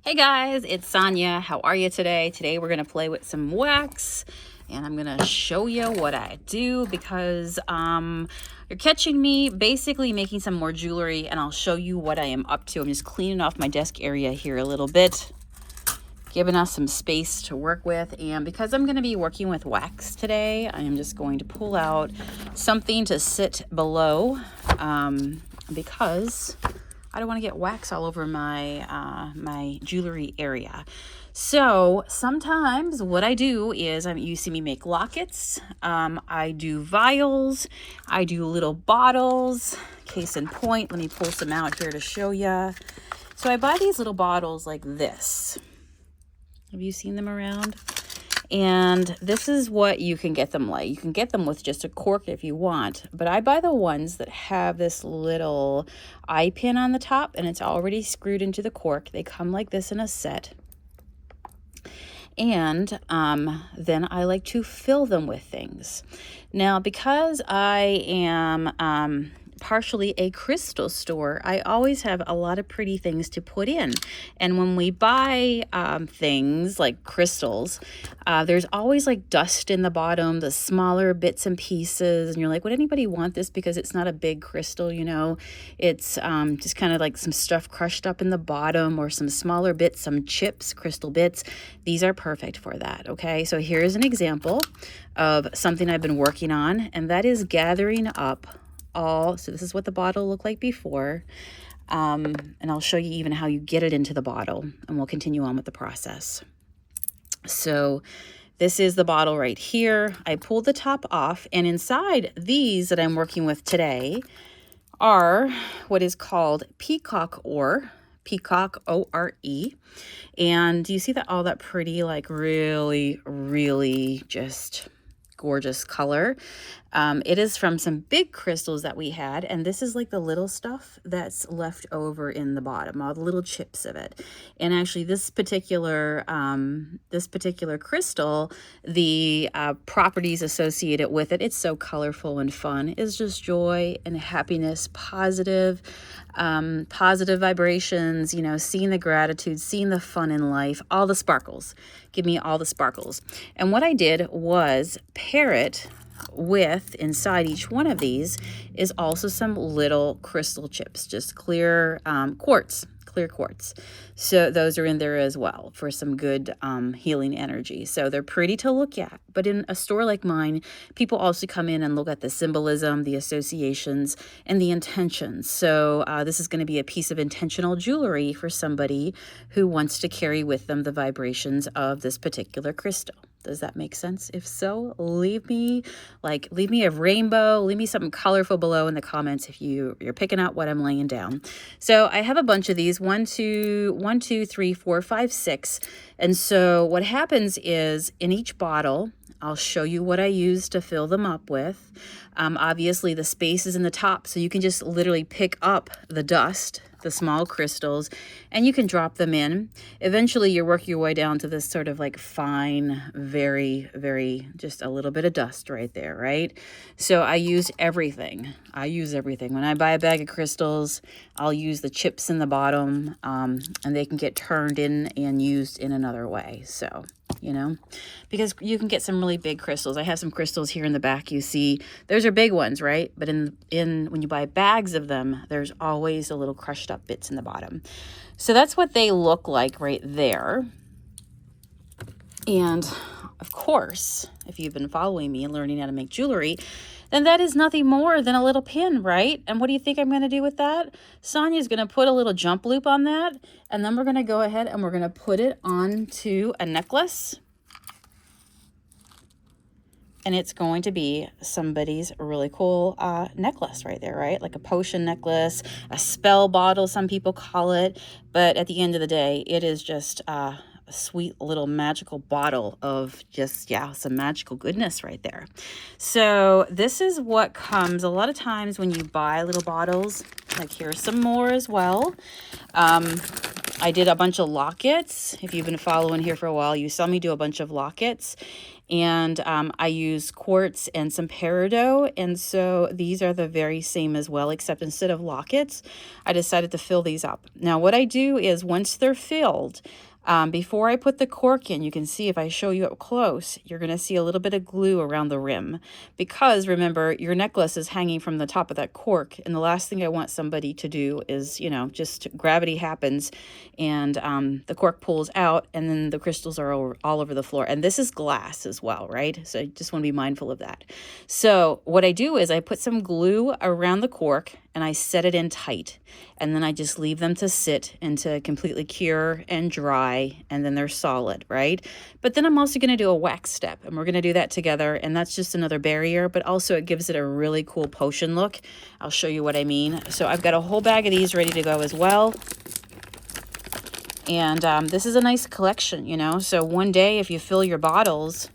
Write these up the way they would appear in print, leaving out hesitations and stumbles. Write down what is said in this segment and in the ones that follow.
Hey guys, it's Sonia. How are you today? Today we're going to play with some wax and I'm going to show you what I do because you're catching me basically making some more jewelry, and I'll show you what I am up to. I'm just cleaning off my desk area here a little bit, giving us some space to work with. And because I'm going to be working with wax today, I am just going to pull out something to sit below because I don't want to get wax all over my my jewelry area. So sometimes what I do is, you see me make lockets. I do vials. I do little bottles. Case in point, let me pull some out here to show you. So I buy these little bottles like this. Have you seen them around? And this is what you can get them like. You can get them with just a cork if you want, but I buy the ones that have this little eye pin on the top and it's already screwed into the cork. They come like this in a set. And then I like to fill them with things. Now, because I am partially a crystal store, I always have a lot of pretty things to put in. And when we buy things like crystals, there's always like dust in the bottom, the smaller bits and pieces. And you're like, would anybody want this? Because it's not a big crystal, you know, it's just kind of like some stuff crushed up in the bottom or some smaller bits, some chips, crystal bits. These are perfect for that. Okay, so here's an example of something I've been working on, and that is gathering up so this is what the bottle looked like before, and I'll show you even how you get it into the bottle, and we'll continue on with the process. So this is the bottle right here. I pulled the top off, and inside these that I'm working with today are what is called peacock ore, peacock O-R-E. And do you see that, all that pretty, like really just gorgeous color? It is from some big crystals that we had, and this is like the little stuff that's left over in the bottom, all the little chips of it. And actually this particular crystal, the properties associated with it, it's so colorful and fun, is just joy and happiness, positive vibrations, you know, seeing the gratitude, seeing the fun in life, all the sparkles. Give me all the sparkles. And what I did was pair it with, inside each one of these is also some little crystal chips, just clear quartz. So those are in there as well for some good healing energy. So they're pretty to look at, but in a store like mine, people also come in and look at the symbolism, the associations, and the intentions. So this is going to be a piece of intentional jewelry for somebody who wants to carry with them the vibrations of this particular crystal. Does that make sense? If so, leave me a rainbow, leave me something colorful below in the comments if you're picking out what I'm laying down. So I have a bunch of these, 1, 2, 3, 4, 5, 6. And so what happens is, in each bottle, I'll show you what I use to fill them up with. Obviously the space is in the top, so you can just literally pick up the dust, the small crystals, and you can drop them in. Eventually you work your way down to this sort of like fine, very just a little bit of dust right there, right? So I use everything. When I buy a bag of crystals, I'll use the chips in the bottom, and they can get turned in and used in another way. So, you know, because you can get some really big crystals. I have some crystals here in the back. You see, those are big ones, right? But in when you buy bags of them, there's always a little crushed up bits in the bottom. So that's what they look like right there. And of course, if you've been following me and learning how to make jewelry, then that is nothing more than a little pin, right? And what do you think I'm going to do with that? Sonia's going to put a little jump loop on that, and then we're going to go ahead and we're going to put it onto a necklace. And it's going to be somebody's really cool necklace right there, right? Like a potion necklace, a spell bottle, some people call it. But at the end of the day, it is just a sweet little magical bottle of just, yeah, some magical goodness right there. So this is what comes a lot of times when you buy little bottles. Like here's some more as well. I did a bunch of lockets. If you've been following here for a while, you saw me do a bunch of lockets. And I use quartz and some peridot, and so these are the very same as well, except instead of lockets, I decided to fill these up. Now what I do is once they're filled, before I put the cork in, you can see if I show you up close, you're going to see a little bit of glue around the rim, because remember, your necklace is hanging from the top of that cork, and the last thing I want somebody to do is, you know, just gravity happens and the cork pulls out and then the crystals are all over the floor. And this is glass as well, right? So I just want to be mindful of that. So what I do is I put some glue around the cork and I set it in tight, and then I just leave them to sit and to completely cure and dry, and then they're solid, right? But then I'm also going to do a wax step, and we're going to do that together, and that's just another barrier, but also it gives it a really cool potion look. I'll show you what I mean. So I've got a whole bag of these ready to go as well. And this is a nice collection, you know, so one day if you fill your bottles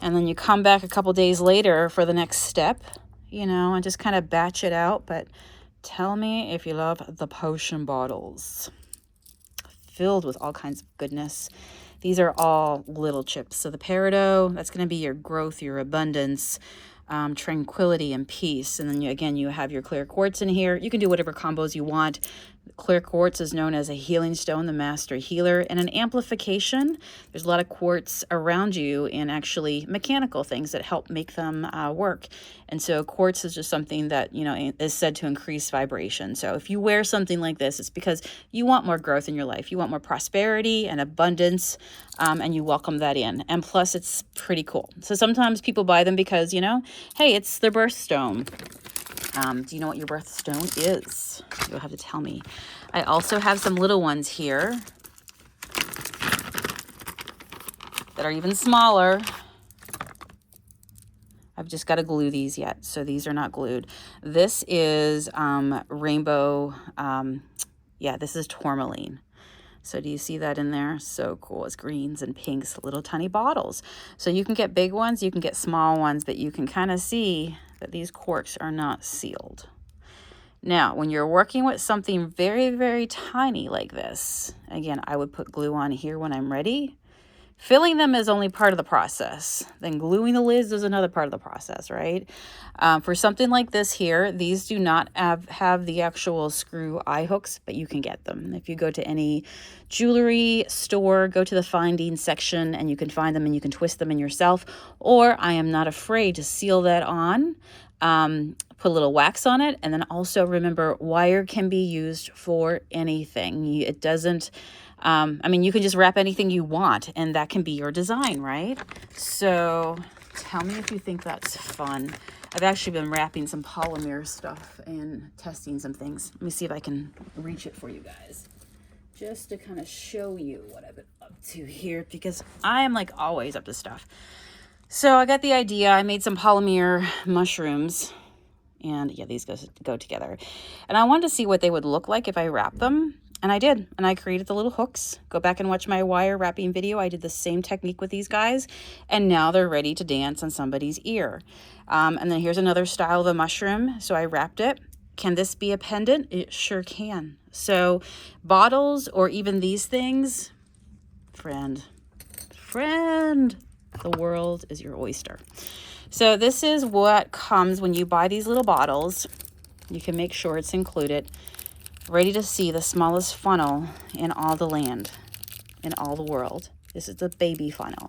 and then you come back a couple days later for the next step, you know, and just kind of batch it out. But tell me if you love the potion bottles filled with all kinds of goodness. These are all little chips. So the peridot, that's going to be your growth, your abundance, tranquility and peace. And then again, you have your clear quartz in here. You can do whatever combos you want. Clear quartz is known as a healing stone, the master healer, and an amplification. There's a lot of quartz around you and actually mechanical things that help make them work. And so quartz is just something that, you know, is said to increase vibration. So if you wear something like this, it's because you want more growth in your life. You want more prosperity and abundance, and you welcome that in. And plus, it's pretty cool. So sometimes people buy them because, you know, hey, it's their birthstone. Do you know what your birthstone is? You'll have to tell me. I also have some little ones here that are even smaller. I've just got to glue these yet, so these are not glued. This is rainbow, yeah, this is tourmaline. So do you see that in there? So cool. It's greens and pinks, little tiny bottles. So you can get big ones, you can get small ones, but you can kind of see that these corks are not sealed. Now, when you're working with something very, very tiny like this, again, I would put glue on here when I'm ready. Filling them is only part of the process. Then gluing the lids is another part of the process, right? For something like this here, these do not have the actual screw eye hooks, but you can get them. If you go to any jewelry store, go to the finding section and you can find them and you can twist them in yourself. Or I am not afraid to seal that on. Put a little wax on it, and then also remember, wire can be used for anything. It doesn't, I mean, you can just wrap anything you want, and that can be your design, right? So tell me if you think that's fun. I've actually been wrapping some polymer stuff and testing some things. Let me see if I can reach it for you guys, just to kind of show you what I've been up to here, because I am like always up to stuff. So I got the idea. I made some polymer mushrooms, and yeah, these go together. And I wanted to see what they would look like if I wrapped them, and I did. And I created the little hooks. Go back and watch my wire wrapping video. I did the same technique with these guys, and now they're ready to dance on somebody's ear. And then here's another style of a mushroom. So I wrapped it. Can this be a pendant? It sure can. So bottles or even these things, friend, the world is your oyster. So this is what comes when you buy these little bottles. You can make sure it's included. Ready to see the smallest funnel in all the land, in all the world. This is the baby funnel.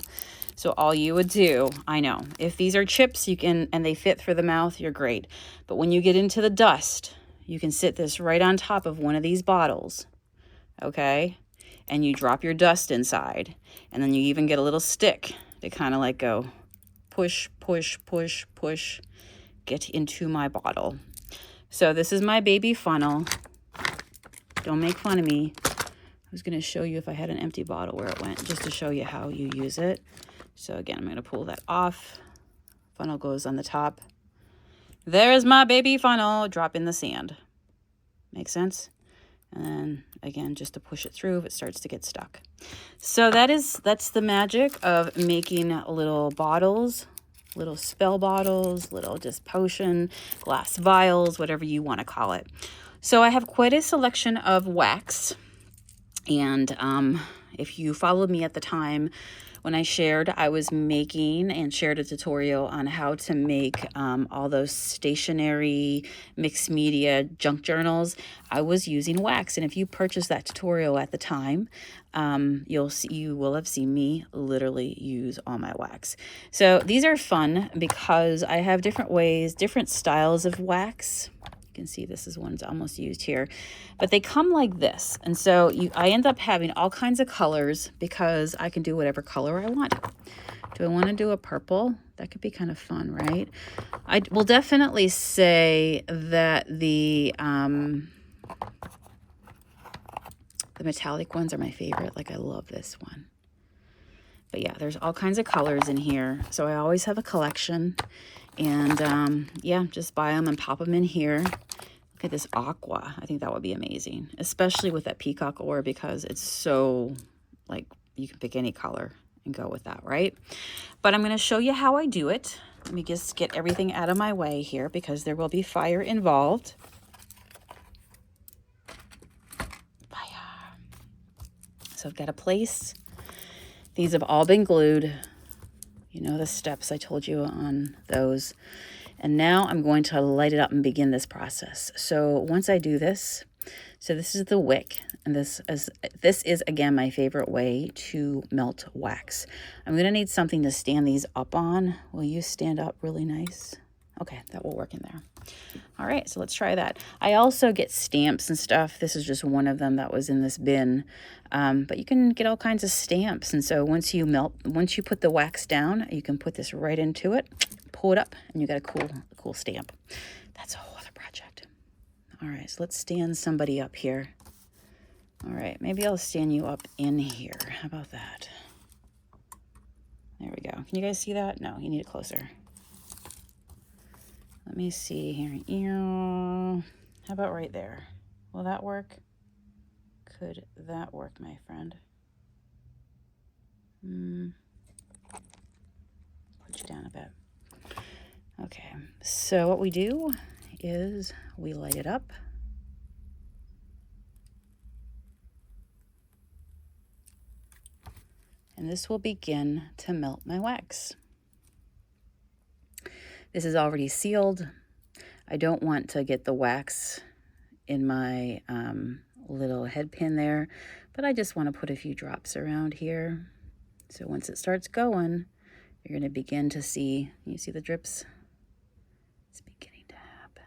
So all you would do, I know, if these are chips, you can, and they fit through the mouth, you're great. But when you get into the dust, you can sit this right on top of one of these bottles, okay? And you drop your dust inside, and then you even get a little stick to kind of like go push, push, push, push, get into my bottle. So this is my baby funnel. Don't make fun of me. I was going to show you if I had an empty bottle where it went, just to show you how you use it. So again, I'm going to pull that off. Funnel goes on the top. There's my baby funnel. Drop in the sand. Make sense? And then again, just to push it through if it starts to get stuck. So that's the magic of making little bottles, little spell bottles, little just potion, glass vials, whatever you want to call it. So I have quite a selection of wax. And if you followed me at the time when I shared I was making and shared a tutorial on how to make all those stationary mixed media junk journals. I was using wax, and if you purchased that tutorial at the time, you will have seen me literally use all my wax. So these are fun because I have different ways, different styles of wax. You can see this is one's almost used here, but they come like this. And so I end up having all kinds of colors because I can do whatever color I want. Do I want to do a purple? That could be kind of fun, right? I will definitely say that the metallic ones are my favorite. Like, I love this one. But yeah, there's all kinds of colors in here. So I always have a collection. And yeah, just buy them and pop them in here. Look at this aqua. I think that would be amazing, especially with that peacock ore, because it's so, like, you can pick any color and go with that, right? But I'm going to show you how I do it. Let me just get everything out of my way here because there will be fire involved. Fire. So I've got a place. These have all been glued. You know the steps I told you on those. And now I'm going to light it up and begin this process. So once I do this, so this is the wick, and this is again my favorite way to melt wax. I'm going to need something to stand these up on. Will you stand up really nice? Okay, that will work in there. All right, so let's try that. I also get stamps and stuff. This is just one of them that was in this bin. But you can get all kinds of stamps. And so once you put the wax down, you can put this right into it, pull it up, and you got a cool stamp. That's a whole other project. All right, so let's stand somebody up here. All right, maybe I'll stand you up in here. How about that? There we go. Can you guys see that? No, you need it closer. Let me see here. How about right there? Will that work? Could that work, my friend? Put you down a bit. Okay, so what we do is we light it up. And this will begin to melt my wax. This is already sealed. I don't want to get the wax in my little head pin there, but I just want to put a few drops around here. So once it starts going, you're going to begin to see, you see the drips? It's beginning to happen.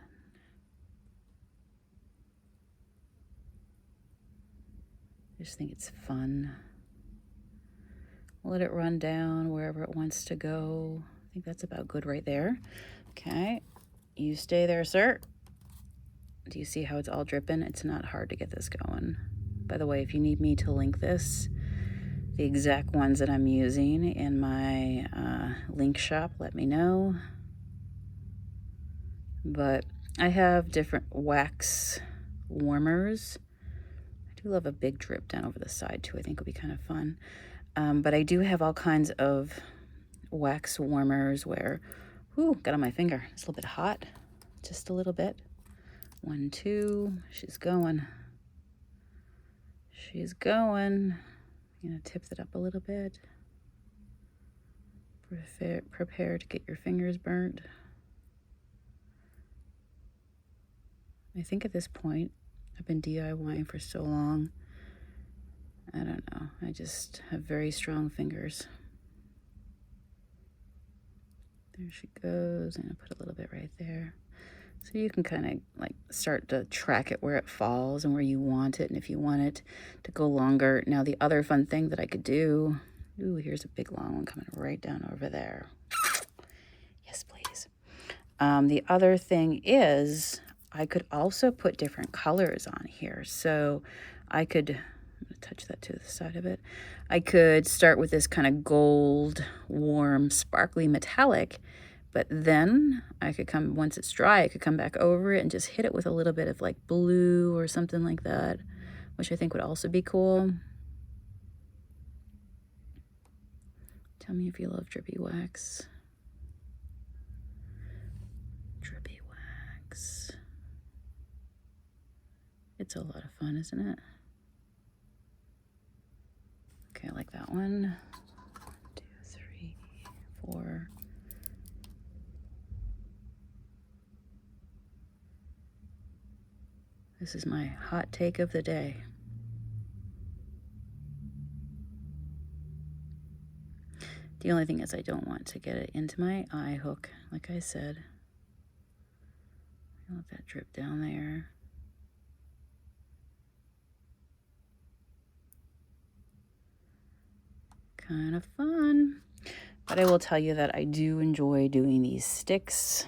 I just think it's fun. Let it run down wherever it wants to go. I think that's about good right there. Okay, you stay there, sir. Do you see how it's all dripping? It's not hard to get this going. By the way, if you need me to link this, the exact ones that I'm using in my link shop, let me know. But I have different wax warmers. I do love a big drip down over the side too. I think it'll be kind of fun. But I do have all kinds of wax warmers where, got on my finger. It's a little bit hot, just a little bit. 1, 2, she's going. She's going. I'm gonna tip it up a little bit. Prepare to get your fingers burnt. I think at this point, I've been DIYing for so long. I don't know. I just have very strong fingers. There she goes. I'm gonna put a little bit right there. So you can kind of like start to track it where it falls and where you want it, and if you want it to go longer. Now the other fun thing that I could do, here's a big long one coming right down over there. Yes, please. The other thing is I could also put different colors on here. So I could, I'm gonna touch that to the side of it. I could start with this kind of gold, warm, sparkly metallic. But then I could once it's dry, I could come back over it and just hit it with a little bit of like blue or something like that, which I think would also be cool. Tell me if you love drippy wax. Drippy wax. It's a lot of fun, isn't it? Okay, I like that one. This is my hot take of the day. The only thing is I don't want to get it into my eye hook, like I said. Let that drip down there. Kind of fun. But I will tell you that I do enjoy doing these sticks.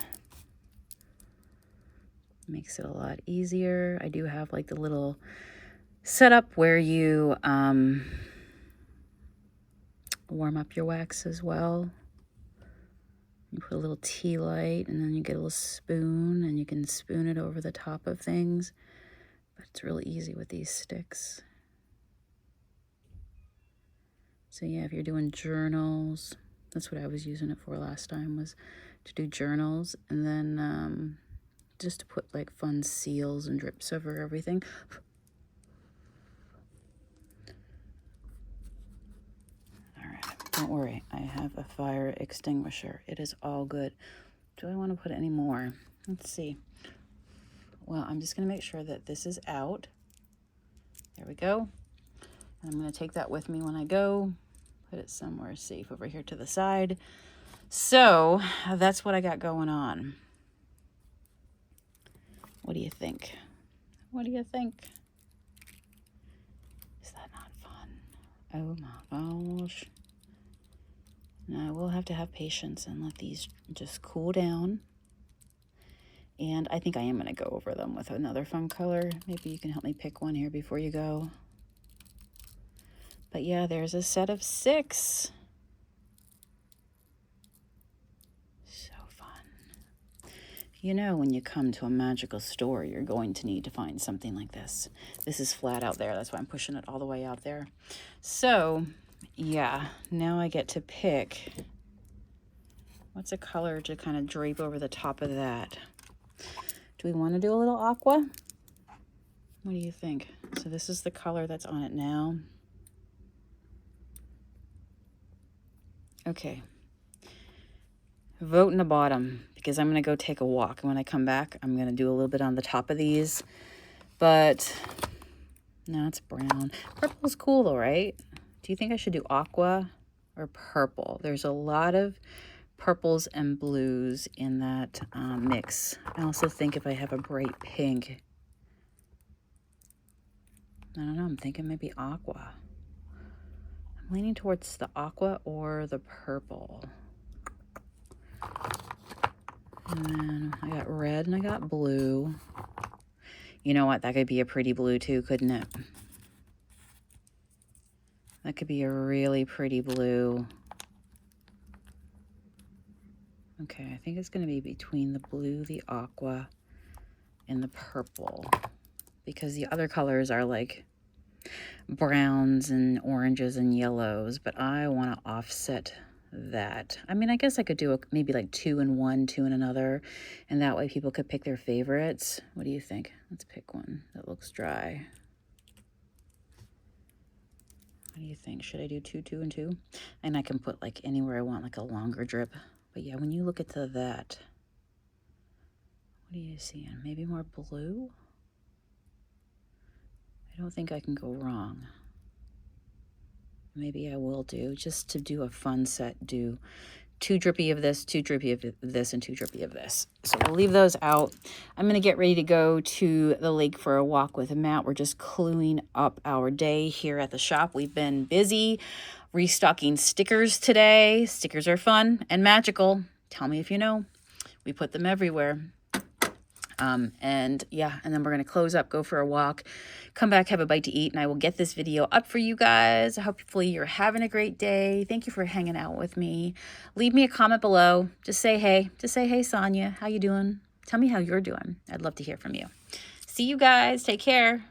Makes it a lot easier. I do have like the little setup where you warm up your wax as well. You put a little tea light and then you get a little spoon and you can spoon it over the top of things. But it's really easy with these sticks. So yeah, if you're doing journals, that's what I was using it for last time, was to do journals, and then just to put like fun seals and drips over everything. All right, don't worry, I have a fire extinguisher. It is all good. Do I want to put any more? Let's see. Well, I'm just going to make sure that this is out. There we go. And I'm going to take that with me when I go. Put it somewhere safe over here to the side. So that's what I got going on. What do you think? What do you think? Is that not fun? Oh my gosh. Now we'll have to have patience and let these just cool down. And I think I am going to go over them with another fun color. Maybe you can help me pick one here before you go. But yeah, there's a set of 6. So fun. You know, when you come to a magical store, you're going to need to find something like this. This is flat out there. That's why I'm pushing it all the way out there. So, yeah, now I get to pick what's a color to kind of drape over the top of that. Do we want to do a little aqua? What do you think? So this is the color that's on it now. Okay. Vote in the bottom, because I'm going to go take a walk. And when I come back, I'm going to do a little bit on the top of these. But no, it's brown. Purple's cool though, right? Do you think I should do aqua or purple? There's a lot of purples and blues in that mix. I also think if I have a bright pink, I don't know, I'm thinking maybe aqua. I'm leaning towards the aqua or the purple. And then I got red and I got blue. You know what? That could be a pretty blue too, couldn't it? That could be a really pretty blue. Okay, I think it's going to be between the blue, the aqua, and the purple. Because the other colors are like browns and oranges and yellows. But I want to offset that. I mean, I guess I could do maybe like 2 in one, 2 in another. And that way people could pick their favorites. What do you think? Let's pick one that looks dry. What do you think? Should I do 2, 2, and 2? And I can put like anywhere I want, like a longer drip. But yeah, when you look at that, what are you seeing? Maybe more blue? I don't think I can go wrong. Maybe I will do, just to do a fun set, do 2 drippy of this, 2 drippy of this, and 2 drippy of this. So we'll leave those out. I'm going to get ready to go to the lake for a walk with Matt. We're just cluing up our day here at the shop. We've been busy restocking stickers today. Stickers are fun and magical. Tell me if you know. We put them everywhere. And yeah, and then we're going to close up, go for a walk, come back, have a bite to eat, and I will get this video up for you guys. Hopefully you're having a great day. Thank you for hanging out with me. Leave me a comment below. Just say hey. Just say, hey, Sonia, how you doing? Tell me how you're doing. I'd love to hear from you. See you guys. Take care.